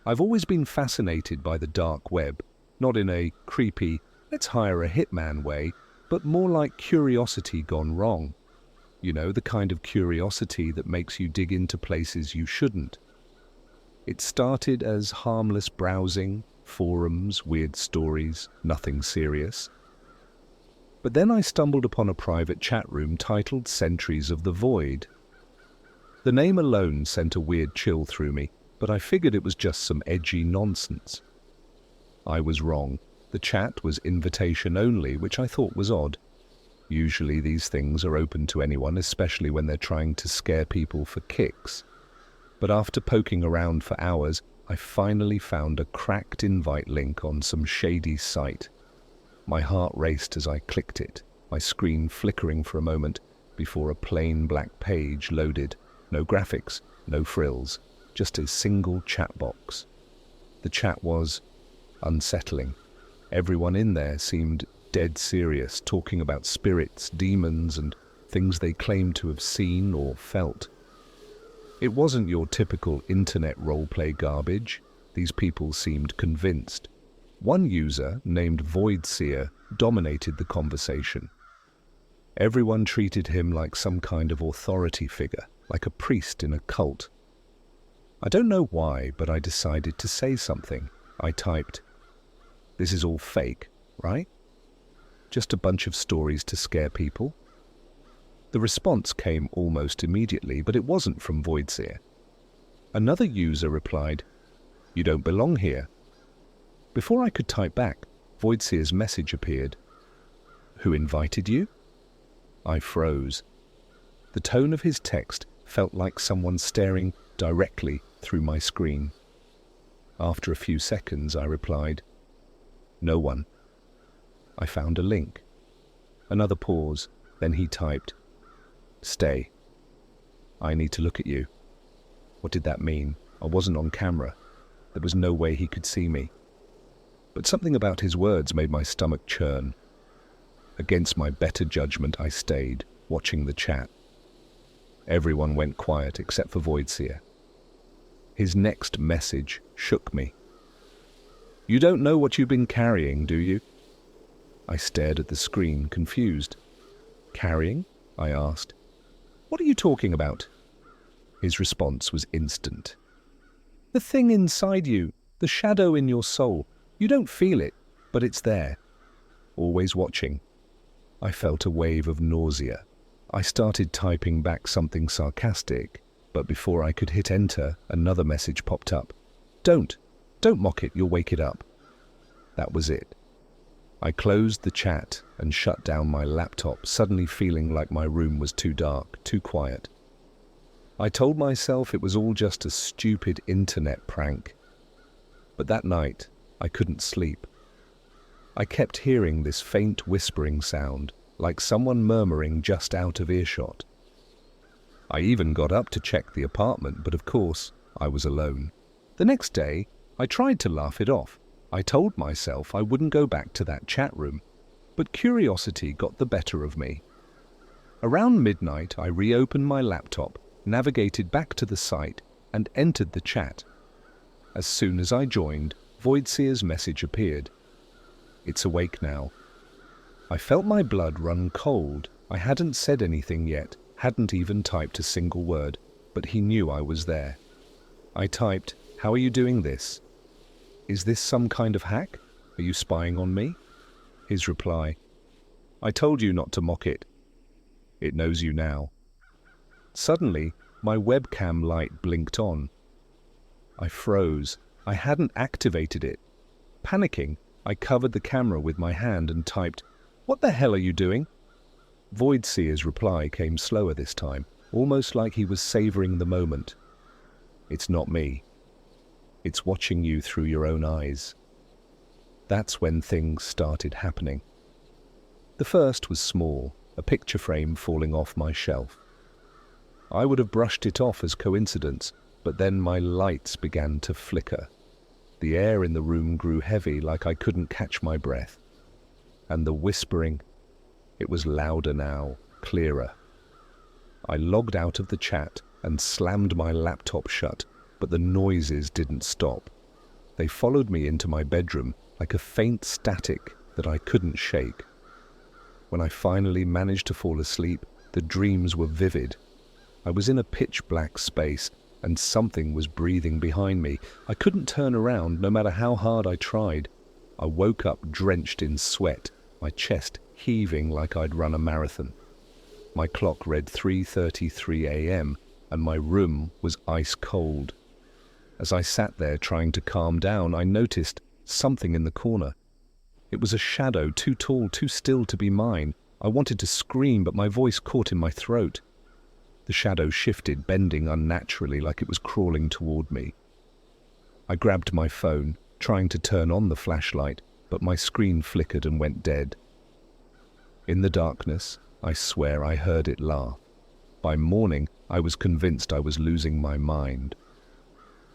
I've always been fascinated by the dark web, not in a creepy, let's hire a hitman way, but more like curiosity gone wrong. You know, the kind of curiosity that makes you dig into places you shouldn't. It started as harmless browsing, forums, weird stories, nothing serious. But then I stumbled upon a private chat room titled Sentries of the Void. The name alone sent a weird chill through me, but I figured it was just some edgy nonsense. I was wrong. The chat was invitation only, which I thought was odd. Usually these things are open to anyone, especially when they're trying to scare people for kicks. But after poking around for hours, I finally found a cracked invite link on some shady site. My heart raced as I clicked it, my screen flickering for a moment before a plain black page loaded. No graphics, no frills, just a single chat box. The chat was unsettling. Everyone in there seemed dead serious, talking about spirits, demons, and things they claimed to have seen or felt. It wasn't your typical internet roleplay garbage. These people seemed convinced. One user, named Voidseer, dominated the conversation. Everyone treated him like some kind of authority figure, like a priest in a cult. I don't know why, but I decided to say something. I typed, "This is all fake, right? Just a bunch of stories to scare people?" The response came almost immediately, but it wasn't from Voidseer. Another user replied, "You don't belong here." Before I could type back, Voidseer's message appeared. "Who invited you?" I froze. The tone of his text felt like someone staring directly through my screen. After a few seconds, I replied, "No one." I found a link. Another pause, then he typed, "Stay. I need to look at you." What did that mean? I wasn't on camera. There was no way he could see me. But something about his words made my stomach churn. Against my better judgment, I stayed, watching the chat. Everyone went quiet except for Voidseer. His next message shook me. "You don't know what you've been carrying, do you?" I stared at the screen, confused. "Carrying?" I asked. "What are you talking about?" His response was instant. "The thing inside you, the shadow in your soul. You don't feel it, but it's there. Always watching." I felt a wave of nausea. I started typing back something sarcastic, but before I could hit enter, another message popped up. Don't mock it, you'll wake it up." That was it. I closed the chat and shut down my laptop, suddenly feeling like my room was too dark, too quiet. I told myself it was all just a stupid internet prank. But that night, I couldn't sleep. I kept hearing this faint whispering sound, like someone murmuring just out of earshot. I even got up to check the apartment, but of course, I was alone. The next day, I tried to laugh it off. I told myself I wouldn't go back to that chat room, but curiosity got the better of me. Around midnight, I reopened my laptop, navigated back to the site, and entered the chat. As soon as I joined, Voidseer's message appeared. "It's awake now." I felt my blood run cold. I hadn't said anything yet, hadn't even typed a single word, but he knew I was there. I typed, "How are you doing this? Is this some kind of hack? Are you spying on me?" His reply, "I told you not to mock it. It knows you now." Suddenly, my webcam light blinked on. I froze. I hadn't activated it. Panicking, I covered the camera with my hand and typed, "What the hell are you doing?" Voidseer's reply came slower this time, almost like he was savoring the moment. "It's not me. It's watching you through your own eyes." That's when things started happening. The first was small, a picture frame falling off my shelf. I would have brushed it off as coincidence, but then my lights began to flicker. The air in the room grew heavy, like I couldn't catch my breath. And the whispering, it was louder now, clearer. I logged out of the chat and slammed my laptop shut, but the noises didn't stop. They followed me into my bedroom like a faint static that I couldn't shake. When I finally managed to fall asleep, the dreams were vivid. I was in a pitch-black space, and something was breathing behind me. I couldn't turn around, no matter how hard I tried. I woke up drenched in sweat, my chest heaving like I'd run a marathon. My clock read 3:33 a.m., and my room was ice cold. As I sat there trying to calm down, I noticed something in the corner. It was a shadow, too tall, too still to be mine. I wanted to scream, but my voice caught in my throat. The shadow shifted, bending unnaturally like it was crawling toward me. I grabbed my phone, trying to turn on the flashlight, but my screen flickered and went dead. In the darkness, I swear I heard it laugh. By morning, I was convinced I was losing my mind.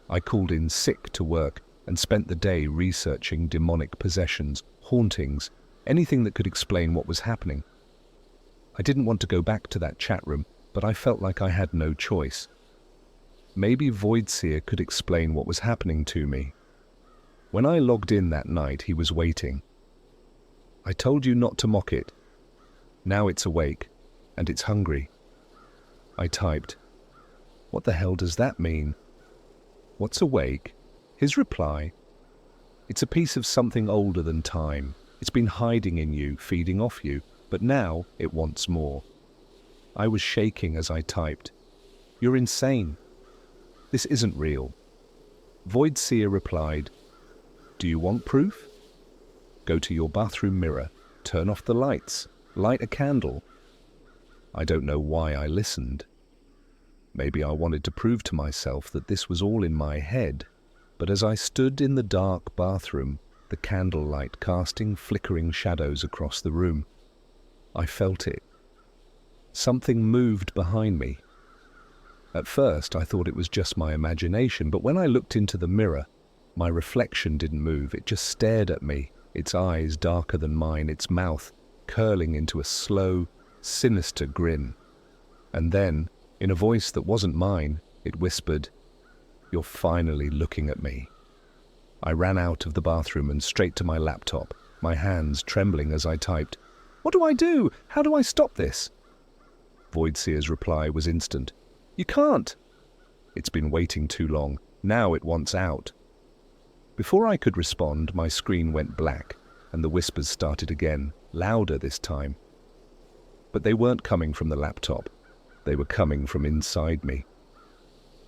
I called in sick to work and spent the day researching demonic possessions, hauntings, anything that could explain what was happening. I didn't want to go back to that chat room, but I felt like I had no choice. Maybe Voidseer could explain what was happening to me. When I logged in that night, he was waiting. I told you not to mock it. Now it's awake, and it's hungry. I typed, "What the hell does that mean?" "What's awake?" His reply, "It's a piece of something older than time. It's been hiding in you, feeding off you, but now it wants more." I was shaking as I typed, "You're insane. This isn't real." Voidseer replied, "Do you want proof? Go to your bathroom mirror, turn off the lights, light a candle." I don't know why I listened. Maybe I wanted to prove to myself that this was all in my head, but as I stood in the dark bathroom, the candlelight casting flickering shadows across the room, I felt it. Something moved behind me. At first, I thought it was just my imagination, but when I looked into the mirror, my reflection didn't move. It just stared at me, its eyes darker than mine, its mouth curling into a slow, sinister grin. And then, in a voice that wasn't mine, it whispered, "You're finally looking at me." I ran out of the bathroom and straight to my laptop, my hands trembling as I typed, "What do I do? How do I stop this?" Voidseer's reply was instant. "You can't. It's been waiting too long. Now it wants out." Before I could respond, my screen went black, and the whispers started again, louder this time. But they weren't coming from the laptop. They were coming from inside me.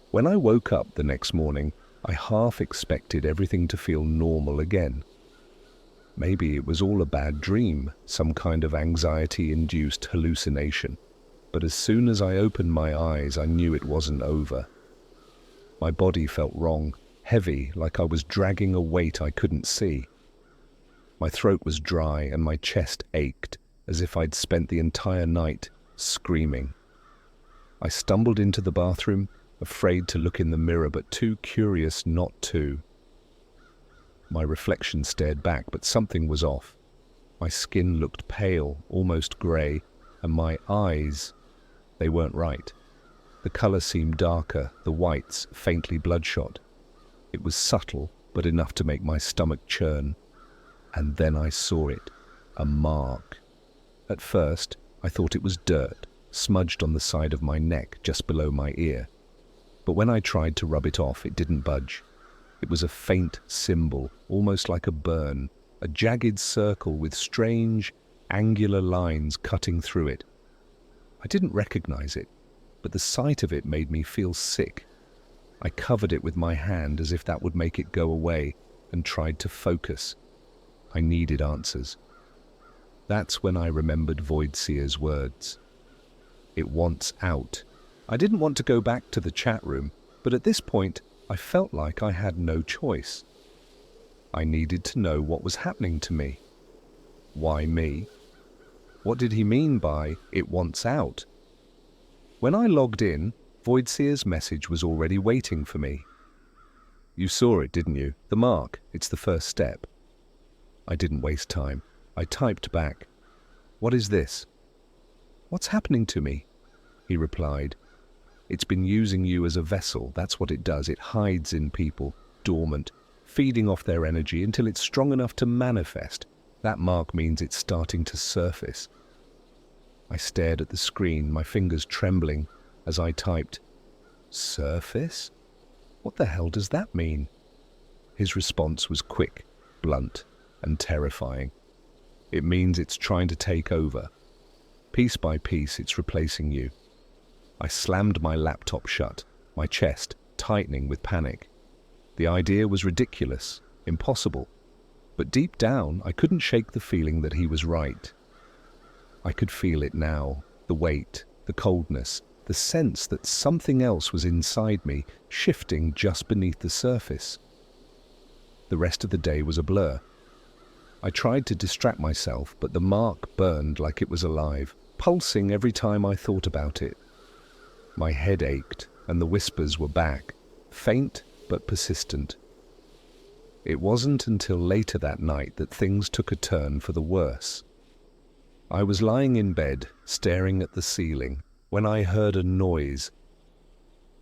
When I woke up the next morning, I half expected everything to feel normal again. Maybe it was all a bad dream, some kind of anxiety-induced hallucination. But as soon as I opened my eyes, I knew it wasn't over. My body felt wrong, heavy, like I was dragging a weight I couldn't see. My throat was dry and my chest ached, as if I'd spent the entire night screaming. I stumbled into the bathroom, afraid to look in the mirror, but too curious not to. My reflection stared back, but something was off. My skin looked pale, almost grey, and my eyes, they weren't right. The colour seemed darker, the whites faintly bloodshot. It was subtle, but enough to make my stomach churn. And then I saw it, a mark. At first, I thought it was dirt, smudged on the side of my neck, just below my ear. But when I tried to rub it off, it didn't budge. It was a faint symbol, almost like a burn, a jagged circle with strange, angular lines cutting through it. I didn't recognize it, but the sight of it made me feel sick. I covered it with my hand as if that would make it go away, and tried to focus. I needed answers. That's when I remembered Voidseer's words. It wants out. I didn't want to go back to the chat room, but at this point, I felt like I had no choice. I needed to know what was happening to me. Why me? What did he mean by, "it wants out"? When I logged in, Voidseer's message was already waiting for me. "You saw it, didn't you? The mark, it's the first step." I didn't waste time. I typed back, "What is this?" "What's happening to me?" He replied, "It's been using you as a vessel. That's what it does. It hides in people, dormant, feeding off their energy until it's strong enough to manifest. That mark means it's starting to surface. I stared at the screen, my fingers trembling as I typed, "Surface? What the hell does that mean?" His response was quick, blunt, and terrifying. "It means it's trying to take over. Piece by piece, it's replacing you." I slammed my laptop shut, my chest tightening with panic. The idea was ridiculous, impossible, but deep down I couldn't shake the feeling that he was right. I could feel it now, the weight, the coldness, the sense that something else was inside me, shifting just beneath the surface. The rest of the day was a blur. I tried to distract myself, but the mark burned like it was alive, pulsing every time I thought about it. My head ached, and the whispers were back, faint but persistent. It wasn't until later that night that things took a turn for the worse. I was lying in bed, staring at the ceiling, when I heard a noise.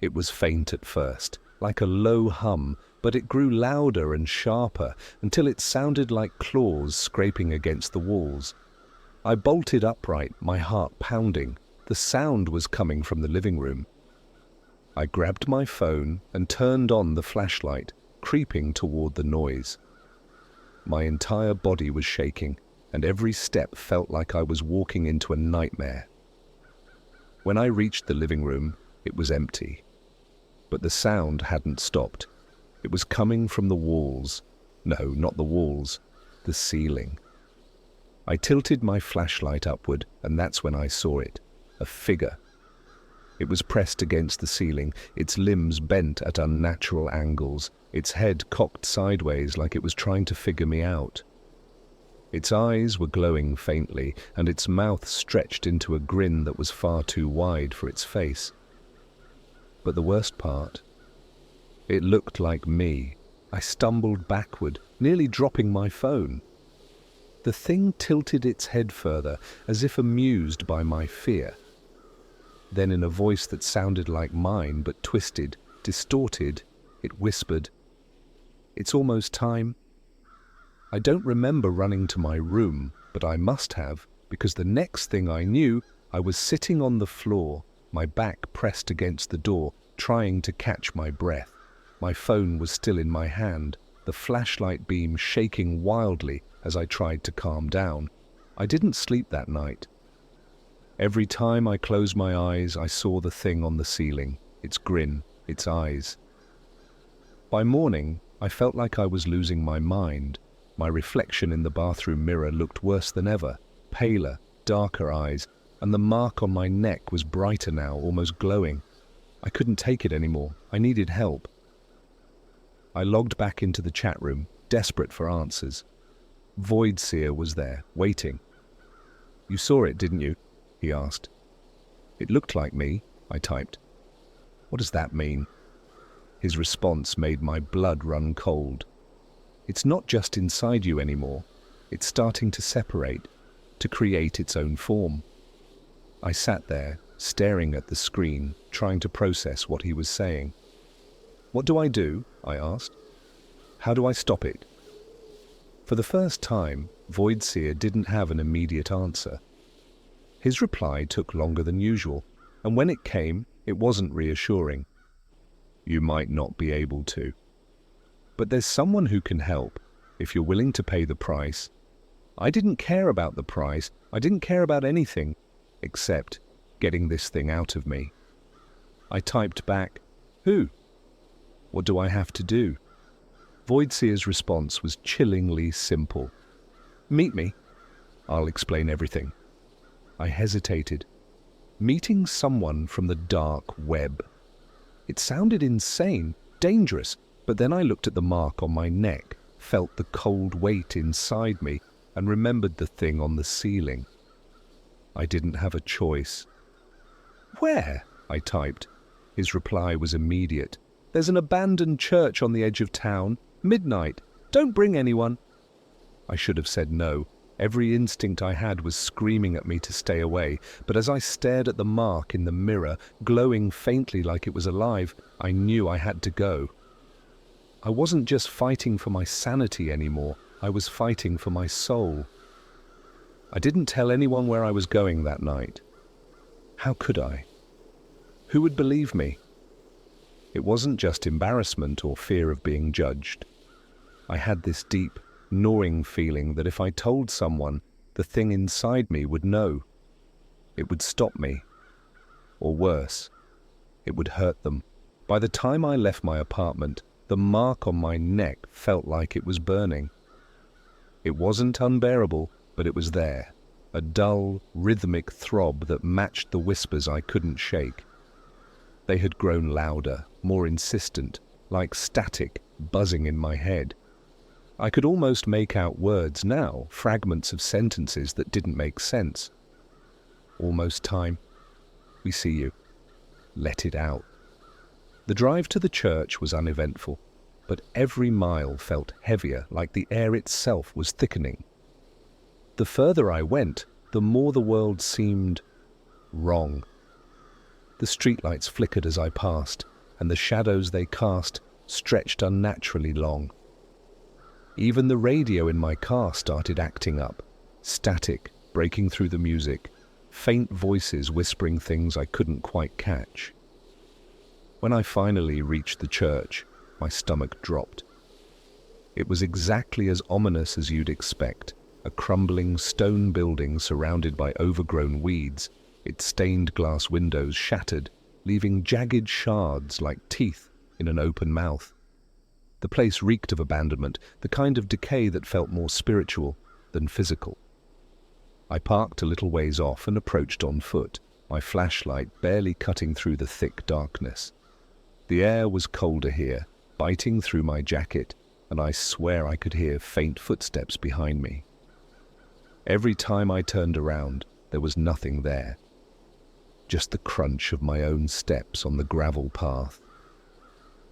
It was faint at first, like a low hum, but it grew louder and sharper until it sounded like claws scraping against the walls. I bolted upright, my heart pounding. The sound was coming from the living room. I grabbed my phone and turned on the flashlight, creeping toward the noise. My entire body was shaking, and every step felt like I was walking into a nightmare. When I reached the living room, it was empty. But the sound hadn't stopped. It was coming from the walls. No, not the walls, the ceiling. I tilted my flashlight upward, and that's when I saw it. A figure. It was pressed against the ceiling, its limbs bent at unnatural angles, its head cocked sideways like it was trying to figure me out. Its eyes were glowing faintly, and its mouth stretched into a grin that was far too wide for its face. But the worst part, it looked like me. I stumbled backward, nearly dropping my phone. The thing tilted its head further, as if amused by my fear. Then, in a voice that sounded like mine but twisted, distorted, it whispered, "It's almost time." I don't remember running to my room, but I must have, because the next thing I knew, I was sitting on the floor, my back pressed against the door, trying to catch my breath. My phone was still in my hand, the flashlight beam shaking wildly as I tried to calm down. I didn't sleep that night. Every time I closed my eyes, I saw the thing on the ceiling, its grin, its eyes. By morning, I felt like I was losing my mind. My reflection in the bathroom mirror looked worse than ever, paler, darker eyes, and the mark on my neck was brighter now, almost glowing. I couldn't take it anymore. I needed help. I logged back into the chat room, desperate for answers. Voidseer was there, waiting. "You saw it, didn't you?" he asked. "It looked like me," I typed. "What does that mean?" His response made my blood run cold. "It's not just inside you anymore. It's starting to separate, to create its own form." I sat there, staring at the screen, trying to process what he was saying. "What do I do?" I asked. "How do I stop it?" For the first time, Voidseer didn't have an immediate answer. His reply took longer than usual, and when it came, it wasn't reassuring. "You might not be able to. But there's someone who can help, if you're willing to pay the price." I didn't care about the price. I didn't care about anything, except getting this thing out of me. I typed back, "Who? What do I have to do?" Voidseer's response was chillingly simple. "Meet me. I'll explain everything." I hesitated. Meeting someone from the dark web. It sounded insane, dangerous, but then I looked at the mark on my neck, felt the cold weight inside me, and remembered the thing on the ceiling. I didn't have a choice. "Where?" I typed. His reply was immediate. "There's an abandoned church on the edge of town. Midnight. Don't bring anyone." I should have said no. Every instinct I had was screaming at me to stay away, but as I stared at the mark in the mirror, glowing faintly like it was alive, I knew I had to go. I wasn't just fighting for my sanity anymore, I was fighting for my soul. I didn't tell anyone where I was going that night. How could I? Who would believe me? It wasn't just embarrassment or fear of being judged. I had this deep, gnawing feeling that if I told someone, the thing inside me would know. It would stop me. Or worse, it would hurt them. By the time I left my apartment, the mark on my neck felt like it was burning. It wasn't unbearable, but it was there, a dull, rhythmic throb that matched the whispers I couldn't shake. They had grown louder, more insistent, like static buzzing in my head. I could almost make out words now, fragments of sentences that didn't make sense. Almost time. We see you. Let it out. The drive to the church was uneventful, but every mile felt heavier, like the air itself was thickening. The further I went, the more the world seemed wrong. The streetlights flickered as I passed, and the shadows they cast stretched unnaturally long. Even the radio in my car started acting up, static, breaking through the music, faint voices whispering things I couldn't quite catch. When I finally reached the church, my stomach dropped. It was exactly as ominous as you'd expect, a crumbling stone building surrounded by overgrown weeds, its stained glass windows shattered, leaving jagged shards like teeth in an open mouth. The place reeked of abandonment, the kind of decay that felt more spiritual than physical. I parked a little ways off and approached on foot, my flashlight barely cutting through the thick darkness. The air was colder here, biting through my jacket, and I swear I could hear faint footsteps behind me. Every time I turned around, there was nothing there. Just the crunch of my own steps on the gravel path.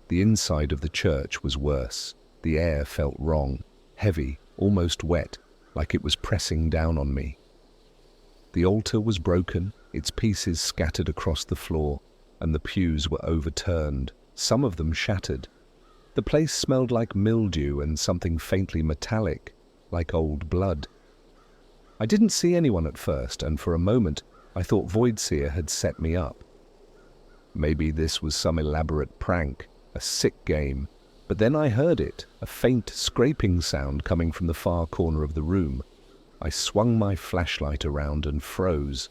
The inside of the church was worse. The air felt wrong, heavy, almost wet, like it was pressing down on me. The altar was broken, its pieces scattered across the floor, and the pews were overturned, some of them shattered. The place smelled like mildew and something faintly metallic, like old blood. I didn't see anyone at first, and for a moment I thought Voidseer had set me up. Maybe this was some elaborate prank, a sick game, but then I heard it, a faint scraping sound coming from the far corner of the room. I swung my flashlight around and froze.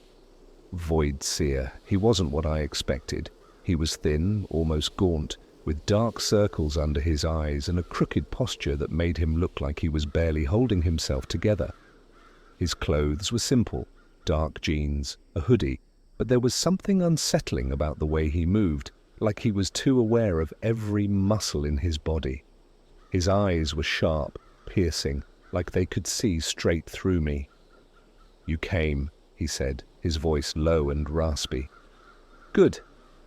Voidseer, he wasn't what I expected. He was thin, almost gaunt, with dark circles under his eyes and a crooked posture that made him look like he was barely holding himself together. His clothes were simple, dark jeans, a hoodie, but there was something unsettling about the way he moved, like he was too aware of every muscle in his body. His eyes were sharp, piercing, like they could see straight through me. "You came," he said, his voice low and raspy. "Good.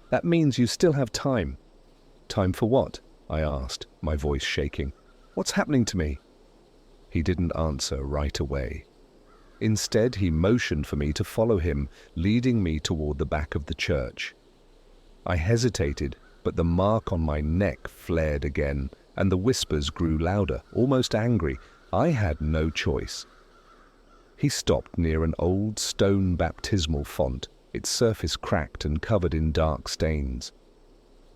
That means you still have time." "Time for what?" I asked, my voice shaking. "What's happening to me?" He didn't answer right away. Instead, he motioned for me to follow him, leading me toward the back of the church. I hesitated, but the mark on my neck flared again, and the whispers grew louder, almost angry. I had no choice. He stopped near an old stone baptismal font, its surface cracked and covered in dark stains.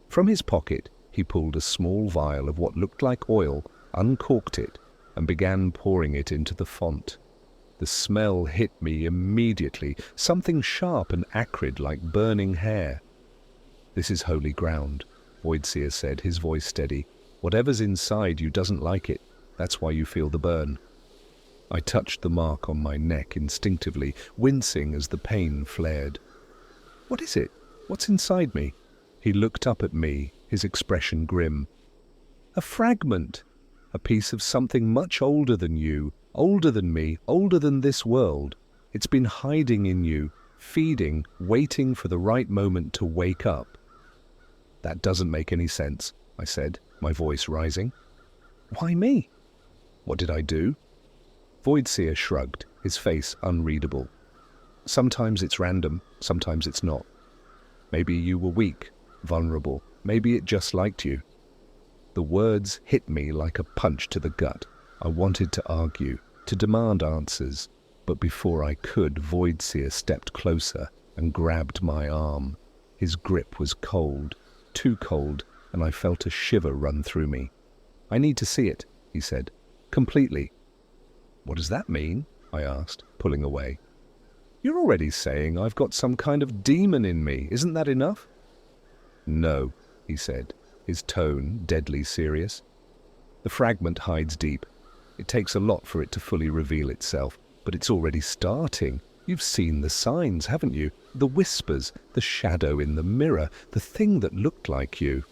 From his pocket, he pulled a small vial of what looked like oil, uncorked it, and began pouring it into the font. The smell hit me immediately, something sharp and acrid like burning hair. "This is holy ground," Voidseer said, his voice steady. "Whatever's inside you doesn't like it. That's why you feel the burn." I touched the mark on my neck instinctively, wincing as the pain flared. "What is it? What's inside me?" He looked up at me, his expression grim. "A fragment. A piece of something much older than you, older than me, older than this world. It's been hiding in you, feeding, waiting for the right moment to wake up." "That doesn't make any sense," I said, my voice rising. "Why me?" "What did I do?" Voidseer shrugged, his face unreadable. "Sometimes it's random, sometimes it's not. Maybe you were weak, vulnerable. Maybe it just liked you." The words hit me like a punch to the gut. I wanted to argue, to demand answers, but before I could, Voidseer stepped closer and grabbed my arm. His grip was cold, too cold, and I felt a shiver run through me. "I need to see it," he said. "Completely." "What does that mean?" I asked, pulling away. "You're already saying I've got some kind of demon in me. Isn't that enough?" "No," he said, his tone deadly serious. "The fragment hides deep. It takes a lot for it to fully reveal itself, but it's already starting. You've seen the signs, haven't you? The whispers, the shadow in the mirror, the thing that looked like you."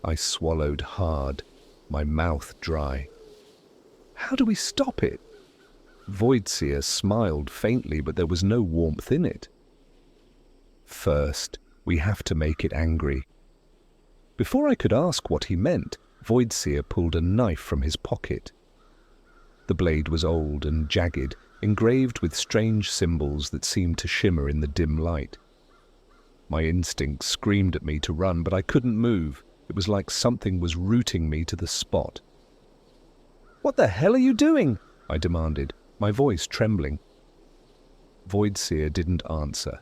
I swallowed hard, my mouth dry. "How do we stop it?" Voidseer smiled faintly, but there was no warmth in it. "First, we have to make it angry." Before I could ask what he meant, Voidseer pulled a knife from his pocket. The blade was old and jagged, engraved with strange symbols that seemed to shimmer in the dim light. My instinct screamed at me to run, but I couldn't move. It was like something was rooting me to the spot. "What the hell are you doing?" I demanded, my voice trembling. Voidseer didn't answer.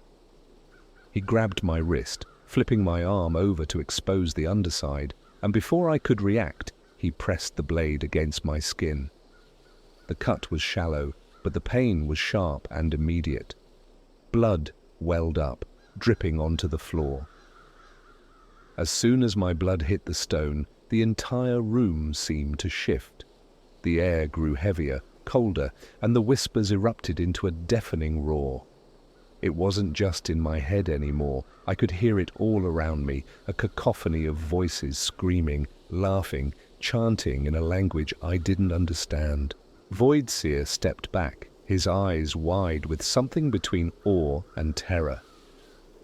He grabbed my wrist, flipping my arm over to expose the underside, and before I could react, he pressed the blade against my skin. The cut was shallow, but the pain was sharp and immediate. Blood welled up, dripping onto the floor. As soon as my blood hit the stone, the entire room seemed to shift. The air grew heavier, colder, and the whispers erupted into a deafening roar. It wasn't just in my head anymore. I could hear it all around me, a cacophony of voices screaming, laughing, chanting in a language I didn't understand. Voidseer stepped back, his eyes wide with something between awe and terror.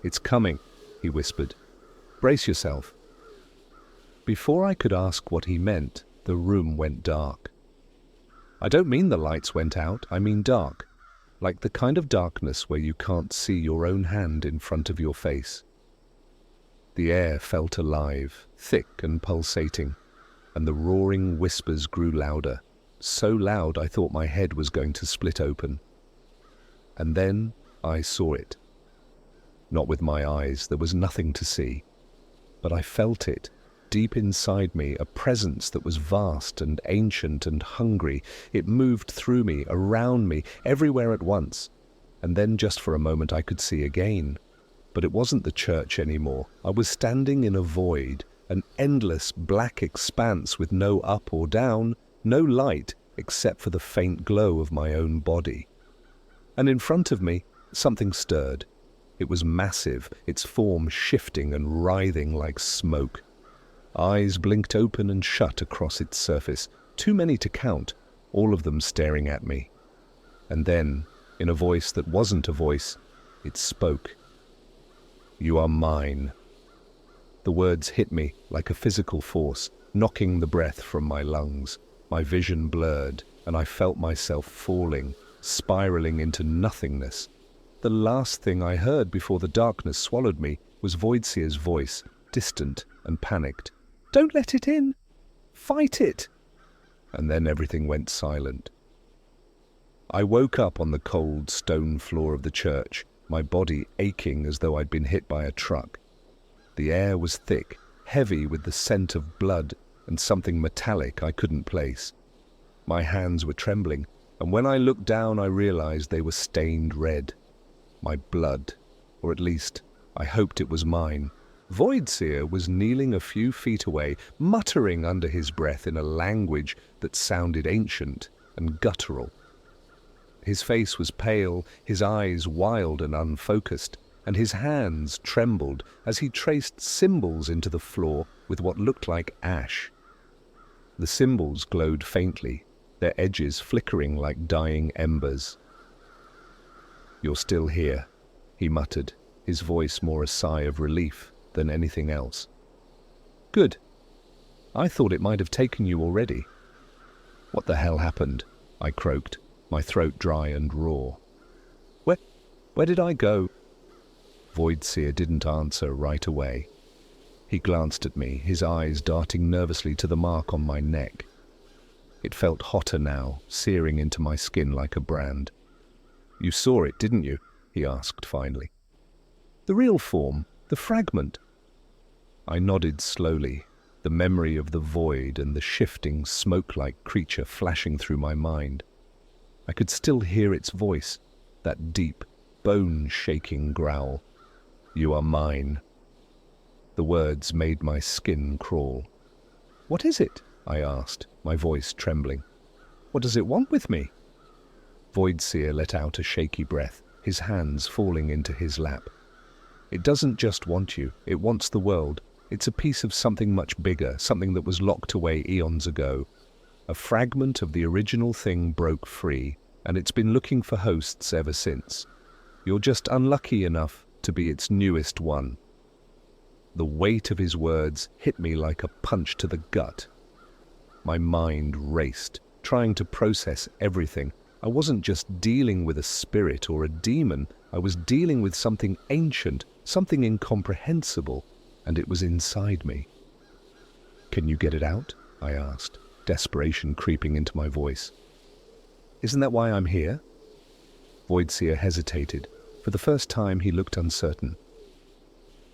"It's coming," he whispered. "Brace yourself." Before I could ask what he meant, the room went dark. I don't mean the lights went out, I mean dark, like the kind of darkness where you can't see your own hand in front of your face. The air felt alive, thick and pulsating, and the roaring whispers grew louder, so loud I thought my head was going to split open. And then I saw it. Not with my eyes, there was nothing to see. But I felt it, deep inside me, a presence that was vast and ancient and hungry. It moved through me, around me, everywhere at once. And then just for a moment I could see again. But it wasn't the church anymore. I was standing in a void, an endless black expanse with no up or down, no light except for the faint glow of my own body. And in front of me, something stirred. It was massive, its form shifting and writhing like smoke. Eyes blinked open and shut across its surface, too many to count, all of them staring at me. And then, in a voice that wasn't a voice, it spoke. "You are mine." The words hit me like a physical force, knocking the breath from my lungs. My vision blurred, and I felt myself falling, spiraling into nothingness. The last thing I heard before the darkness swallowed me was Voidseer's voice, distant and panicked. "Don't let it in! Fight it!" And then everything went silent. I woke up on the cold stone floor of the church, my body aching as though I'd been hit by a truck. The air was thick, heavy with the scent of blood and something metallic I couldn't place. My hands were trembling, and when I looked down I realized they were stained red. My blood, or at least I hoped it was mine. Voidseer was kneeling a few feet away, muttering under his breath in a language that sounded ancient and guttural. His face was pale, his eyes wild and unfocused, and his hands trembled as he traced symbols into the floor with what looked like ash. The symbols glowed faintly, their edges flickering like dying embers. "You're still here," he muttered, his voice more a sigh of relief than anything else. "Good. I thought it might have taken you already." "What the hell happened?" I croaked, my throat dry and raw. Where did I go?" Voidseer didn't answer right away. He glanced at me, his eyes darting nervously to the mark on my neck. It felt hotter now, searing into my skin like a brand. "You saw it, didn't you?" he asked finally. "The real form, the fragment." I nodded slowly, the memory of the void and the shifting, smoke-like creature flashing through my mind. I could still hear its voice, that deep, bone-shaking growl. "You are mine." The words made my skin crawl. "What is it?" I asked, my voice trembling. "What does it want with me?" Voidseer let out a shaky breath, his hands falling into his lap. "It doesn't just want you, it wants the world. It's a piece of something much bigger, something that was locked away eons ago. A fragment of the original thing broke free, and it's been looking for hosts ever since. You're just unlucky enough to be its newest one." The weight of his words hit me like a punch to the gut. My mind raced, trying to process everything. I wasn't just dealing with a spirit or a demon, I was dealing with something ancient, something incomprehensible, and it was inside me. "Can you get it out?" I asked, desperation creeping into my voice. "Isn't that why I'm here?" Voidseer hesitated. For the first time, he looked uncertain.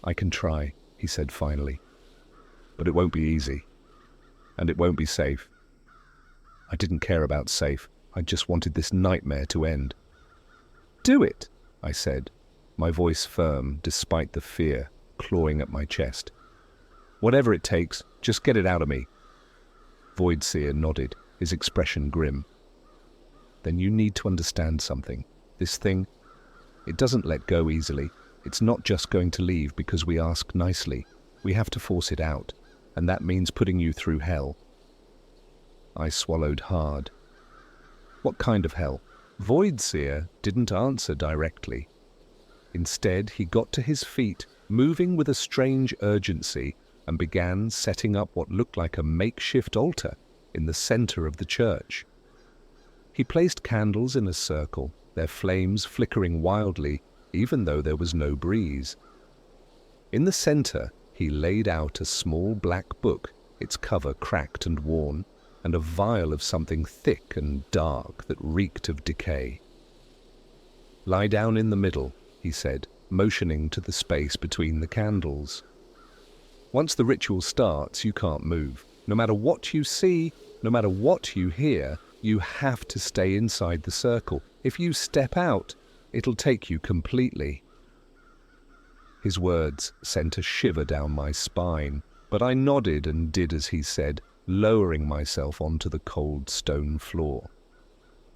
"I can try," he said finally. "But it won't be easy. And it won't be safe." I didn't care about safe. I just wanted this nightmare to end. "Do it," I said, my voice firm despite the fear clawing at my chest. "Whatever it takes, just get it out of me." Voidseer nodded, his expression grim. "Then you need to understand something. This thing, it doesn't let go easily. It's not just going to leave because we ask nicely. We have to force it out, and that means putting you through hell." I swallowed hard. "What kind of hell?" Voidseer didn't answer directly. Instead, he got to his feet, moving with a strange urgency, and began setting up what looked like a makeshift altar in the center of the church. He placed candles in a circle, their flames flickering wildly, even though there was no breeze. In the center, he laid out a small black book, its cover cracked and worn, and a vial of something thick and dark that reeked of decay. "Lie down in the middle," he said, motioning to the space between the candles. "Once the ritual starts, you can't move. No matter what you see, no matter what you hear, you have to stay inside the circle. If you step out, it'll take you completely." His words sent a shiver down my spine, but I nodded and did as he said, lowering myself onto the cold stone floor.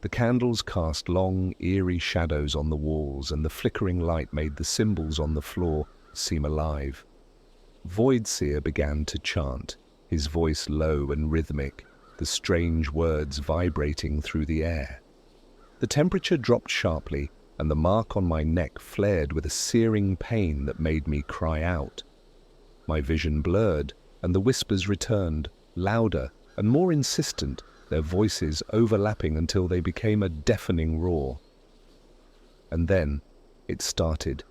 The candles cast long, eerie shadows on the walls, and the flickering light made the symbols on the floor seem alive. Voidseer began to chant, his voice low and rhythmic, the strange words vibrating through the air. The temperature dropped sharply, and the mark on my neck flared with a searing pain that made me cry out. My vision blurred, and the whispers returned, louder and more insistent, their voices overlapping until they became a deafening roar. And then it started.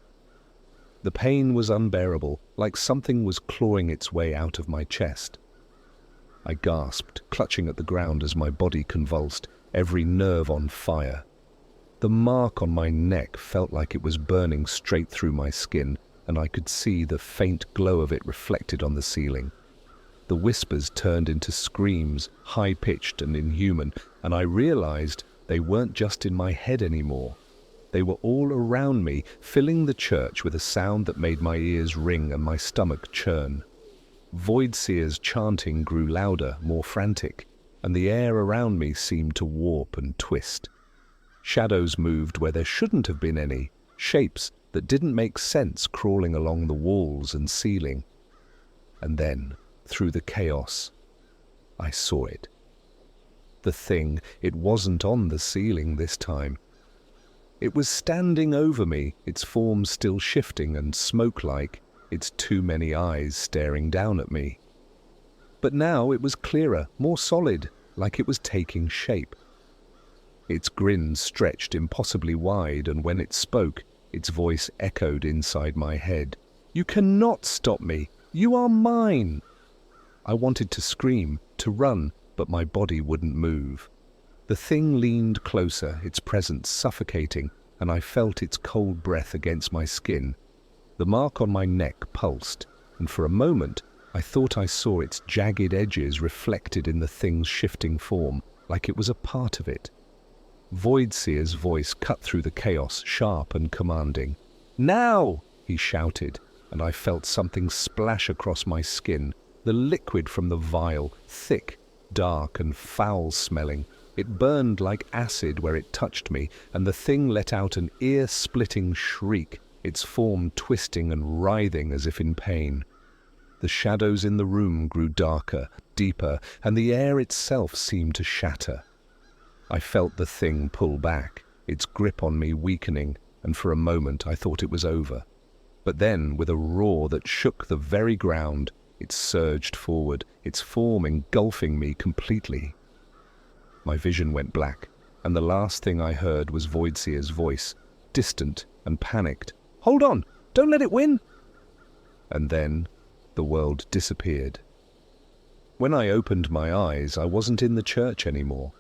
The pain was unbearable, like something was clawing its way out of my chest. I gasped, clutching at the ground as my body convulsed, every nerve on fire. The mark on my neck felt like it was burning straight through my skin, and I could see the faint glow of it reflected on the ceiling. The whispers turned into screams, high-pitched and inhuman, and I realized they weren't just in my head anymore. They were all around me, filling the church with a sound that made my ears ring and my stomach churn. Voidseer's chanting grew louder, more frantic, and the air around me seemed to warp and twist. Shadows moved where there shouldn't have been any, shapes that didn't make sense crawling along the walls and ceiling. And then, through the chaos, I saw it. The thing, it wasn't on the ceiling this time. It was standing over me, its form still shifting and smoke-like, its too many eyes staring down at me. But now it was clearer, more solid, like it was taking shape. Its grin stretched impossibly wide, and when it spoke, its voice echoed inside my head. "You cannot stop me. You are mine! I wanted to scream, to run, but my body wouldn't move. The thing leaned closer, its presence suffocating, and I felt its cold breath against my skin. The mark on my neck pulsed, and for a moment I thought I saw its jagged edges reflected in the thing's shifting form, like it was a part of it. Voidseer's voice cut through the chaos, sharp and commanding. "Now!" he shouted, and I felt something splash across my skin, the liquid from the vial, thick, dark and foul-smelling. It burned like acid where it touched me, and the thing let out an ear-splitting shriek, its form twisting and writhing as if in pain. The shadows in the room grew darker, deeper, and the air itself seemed to shatter. I felt the thing pull back, its grip on me weakening, and for a moment I thought it was over. But then, with a roar that shook the very ground, it surged forward, its form engulfing me completely. My vision went black, and the last thing I heard was Voidseer's voice, distant and panicked. "Hold on! Don't let it win!" And then the world disappeared. When I opened my eyes, I wasn't in the church anymore.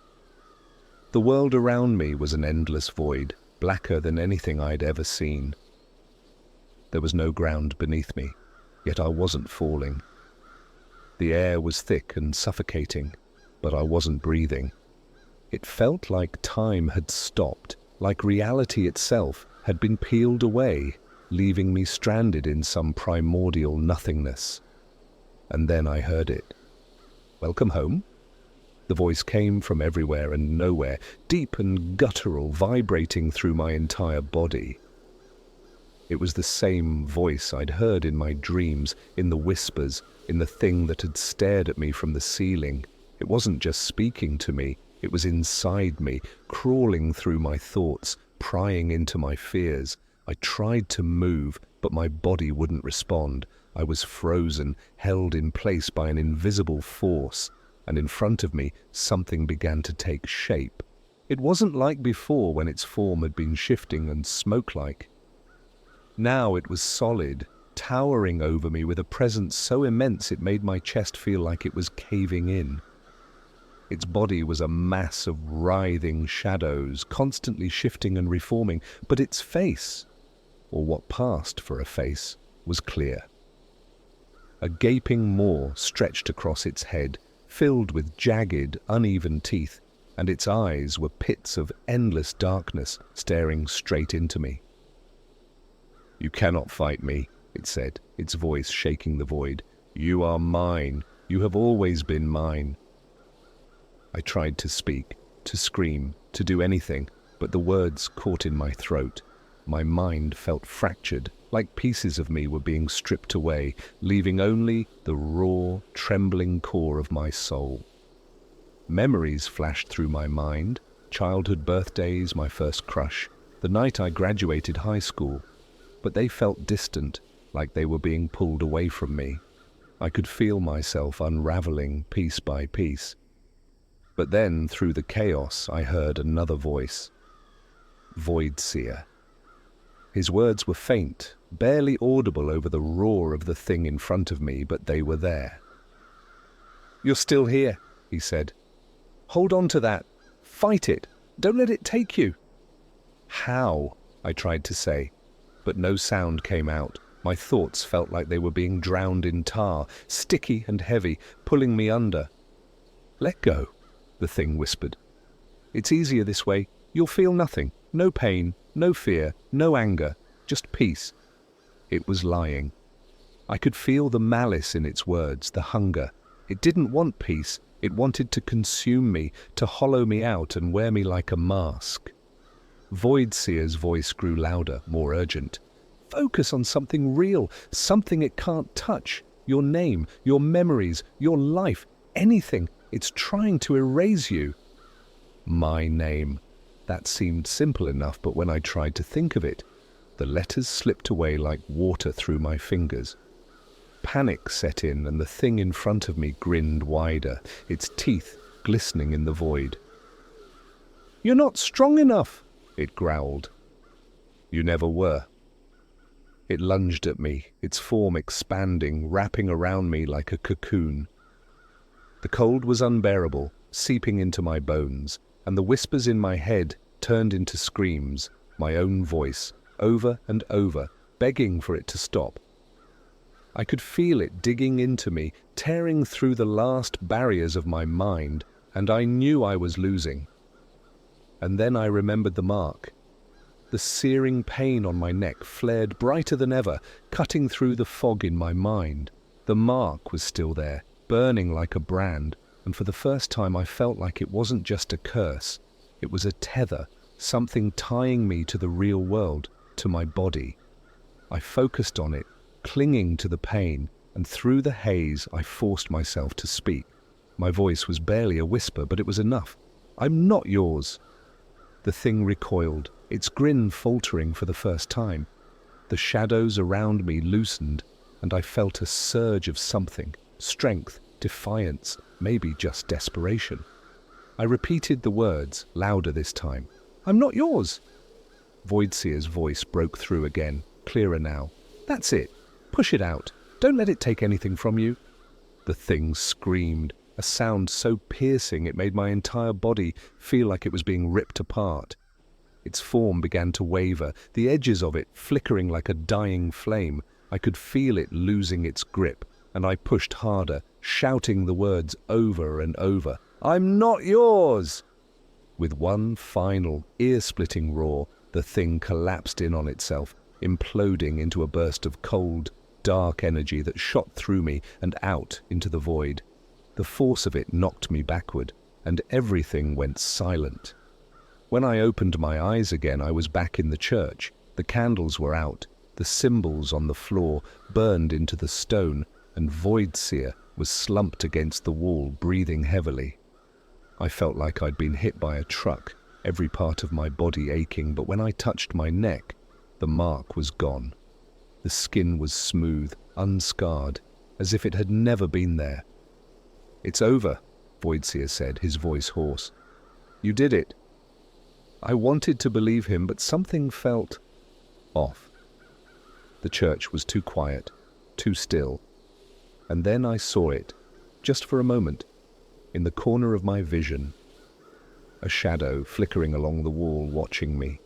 The world around me was an endless void, blacker than anything I'd ever seen. There was no ground beneath me, yet I wasn't falling. The air was thick and suffocating, but I wasn't breathing. It felt like time had stopped, like reality itself had been peeled away, leaving me stranded in some primordial nothingness. And then I heard it. "Welcome home?" The voice came from everywhere and nowhere, deep and guttural, vibrating through my entire body. It was the same voice I'd heard in my dreams, in the whispers, in the thing that had stared at me from the ceiling. It wasn't just speaking to me, it was inside me, crawling through my thoughts, prying into my fears. I tried to move, but my body wouldn't respond. I was frozen, held in place by an invisible force, and in front of me something began to take shape. It wasn't like before when its form had been shifting and smoke-like. Now it was solid, towering over me with a presence so immense it made my chest feel like it was caving in. Its body was a mass of writhing shadows, constantly shifting and reforming, but its face, or what passed for a face, was clear. A gaping maw stretched across its head, filled with jagged, uneven teeth, and its eyes were pits of endless darkness staring straight into me. "You cannot fight me," it said, its voice shaking the void. "You are mine. You have always been mine." I tried to speak, to scream, to do anything, but the words caught in my throat. My mind felt fractured, like pieces of me were being stripped away, leaving only the raw, trembling core of my soul. Memories flashed through my mind, childhood birthdays, my first crush, the night I graduated high school, but they felt distant, like they were being pulled away from me. I could feel myself unraveling piece by piece. But then, through the chaos, I heard another voice. Voidseer. His words were faint, barely audible over the roar of the thing in front of me, but they were there. "You're still here," he said. "Hold on to that. Fight it. Don't let it take you." "How?" I tried to say, but no sound came out. My thoughts felt like they were being drowned in tar, sticky and heavy, pulling me under. "Let go," the thing whispered. "It's easier this way. You'll feel nothing. No pain, no fear, no anger, just peace." It was lying. I could feel the malice in its words, the hunger. It didn't want peace. It wanted to consume me, to hollow me out and wear me like a mask. Voidseer's voice grew louder, more urgent. "Focus on something real, something it can't touch. Your name, your memories, your life, anything. It's trying to erase you." My name. That seemed simple enough, but when I tried to think of it, the letters slipped away like water through my fingers. Panic set in, and the thing in front of me grinned wider, its teeth glistening in the void. "You're not strong enough," it growled. "You never were." It lunged at me, its form expanding, wrapping around me like a cocoon. The cold was unbearable, seeping into my bones, and the whispers in my head turned into screams, my own voice, over and over, begging for it to stop. I could feel it digging into me, tearing through the last barriers of my mind, and I knew I was losing. And then I remembered the mark. The searing pain on my neck flared brighter than ever, cutting through the fog in my mind. The mark was still there, burning like a brand, and for the first time I felt like it wasn't just a curse. It was a tether, something tying me to the real world, to my body. I focused on it, clinging to the pain, and through the haze I forced myself to speak. My voice was barely a whisper, but it was enough. "I'm not yours." The thing recoiled, its grin faltering for the first time. The shadows around me loosened, and I felt a surge of something, strength, defiance, maybe just desperation. I repeated the words, louder this time. "I'm not yours." Voidseer's voice broke through again, clearer now. "That's it. Push it out. Don't let it take anything from you." The thing screamed, a sound so piercing it made my entire body feel like it was being ripped apart. Its form began to waver, the edges of it flickering like a dying flame. I could feel it losing its grip, and I pushed harder, shouting the words over and over. "I'm not yours!" With one final, ear-splitting roar, the thing collapsed in on itself, imploding into a burst of cold, dark energy that shot through me and out into the void. The force of it knocked me backward, and everything went silent. When I opened my eyes again, I was back in the church. The candles were out, the symbols on the floor burned into the stone, and Voidseer was slumped against the wall, breathing heavily. I felt like I'd been hit by a truck, every part of my body aching, but when I touched my neck, the mark was gone. The skin was smooth, unscarred, as if it had never been there. "It's over," Voidseer said, his voice hoarse. "You did it." I wanted to believe him, but something felt off. The church was too quiet, too still. And then I saw it, just for a moment, in the corner of my vision. A shadow flickering along the wall, watching me.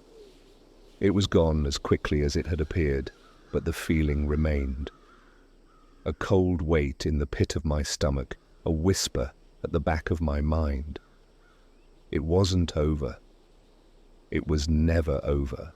It was gone as quickly as it had appeared, but the feeling remained. A cold weight in the pit of my stomach, a whisper at the back of my mind. It wasn't over. It was never over.